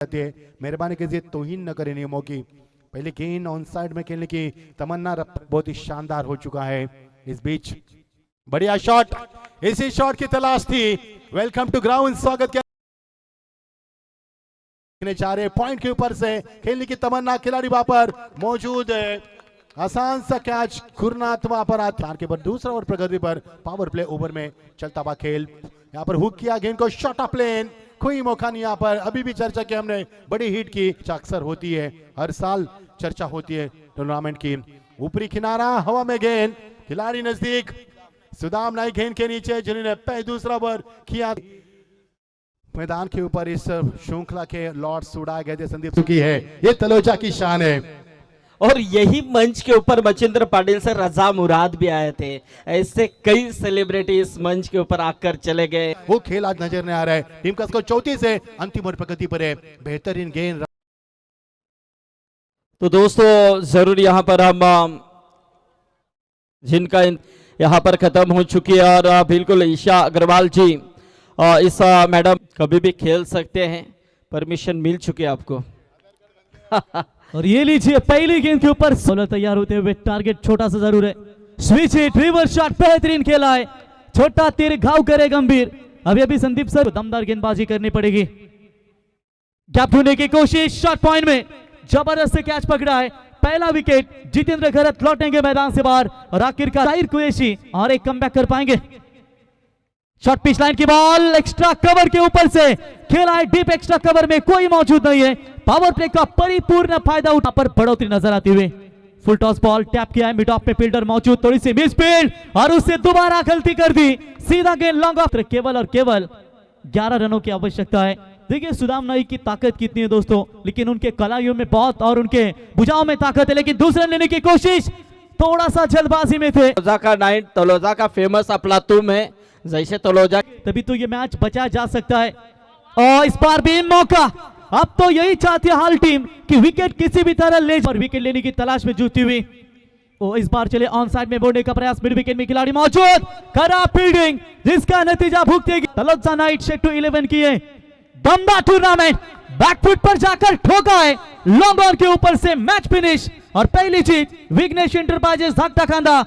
जाती है, मेहरबानी कीजिए तौहीन न करें नियमों की। पहले गेंद ऑन साइड में खेलने की तमन्ना बहुत ही शानदार हो चुका है। इस बीच बढ़िया शॉट, इसी शॉट की तलाश थी। वेलकम टू ग्राउंड, स्वागत करने चाह रहे पॉइंट के ऊपर से खेलने की तमन्ना खिलाड़ी वहां पर मौजूद है। आसान सा कैच गुरनाथ वहां पर आधार के पर दूसरा ओवर प्रगति पर पावर प्ले ओवर में चलता हुआ खेल। यहाँ पर हुक किया गेंद को, शॉट ऑफ प्लेन, कोई मौका नहीं। यहाँ पर अभी भी चर्चा की हमने, बड़ी हिट की अक्सर होती है, हर साल चर्चा होती है टूर्नामेंट की। ऊपरी किनारा, हवा में गेंद, खिलाड़ी नजदीक, सुदाम नाइक गेंद के नीचे जिन्होंने पहले दूसरा ओवर किया। मैदान के ऊपर इस श्रृंखला के लॉर्ड्स उड़ाए गए थे, संदीप सुकी है, ये तलोजा की शान है। और यही मंच के ऊपर मचिंद्र पाटिल से रजा मुराद भी आए थे। ऐसे कई सेलिब्रिटी इस मंच के ऊपर आकर चले गए। वो खेल आज नजर नहीं आ रहा है। टीम का स्कोर 34 है, अंतिम ओवर प्रगति पर है। बेहतरीन गेंद। तो दोस्तों जरूर यहाँ पर हम जिनका यहाँ पर खत्म हो चुकी है, और बिल्कुल ईशा अग्रवाल जी इस मैडम कभी भी खेल सकते हैं, परमिशन मिल चुकी है आपको। और ये लीजिए पहली गेंद के ऊपर सोलर तैयार होते हुए, टारगेट छोटा सा जरूर है। स्विच हिट, रिवर्स शॉट, बेहतरीन खेला है, छोटा तीर घाव करे गंभीर। अभी अभी संदीप सर दमदार गेंदबाजी करनी पड़ेगी। गैप ढूंढने की कोशिश, शॉट पॉइंट में जबरदस्त कैच पकड़ा है। पहला विकेट, जितेंद्र खरत लौटेंगे मैदान से बाहर और आखिरकार ताहिर कुरैशी और एक कमबैक कर पाएंगे। शॉट पिच लाइन की बॉल, एक्स्ट्रा कवर के ऊपर से खेला है, डीप एक्स्ट्रा कवर में कोई मौजूद नहीं है। पावर प्ले का परिपूर्ण फायदा उठा पर बढ़ोतरी नजर आती हुई। फुल टॉस बॉल टैप किया है, मिड ऑफ में फील्डर मौजूद, थोड़ी सी मिस फील्ड और उससे दोबारा गलती कर दी। सीधा गेंद लॉन्ग ऑफ, केवल और केवल 11 रनों की आवश्यकता है। देखिए सुदाम नाइक की ताकत कितनी है दोस्तों, लेकिन उनके कलाइयों में बहुत और उनके भुजाओं में ताकत है, लेकिन दूसरा लेने की कोशिश थोड़ा सा जल्दबाजी में थे। तलोजा का नाइट, तलोजा का फेमस अफलातून है, जैसे तलोजा, तभी तो ये मैच बचाया जा सकता है। और इस बार भी मौका, अब तो यही चाहती है हाल टीम कि विकेट किसी भी तरह ले, और विकेट लेने की तलाश में जूझती हुई। ओ इस बार चले ऑन साइड में बोलने का प्रयास, मिड विकेट में खिलाड़ी मौजूद, खराब फील्डिंग जिसका नतीजा भुगतेगी। तलोजा नाइट शेट टू 11 की है दमदार टूर्नामेंट, बैकफुट पर जाकर ठोका है, लॉन्ग ऑन के ऊपर से मैच फिनिश और पहली जीत विघ्नेश इंटरप्राइजेस धाकटा खांदा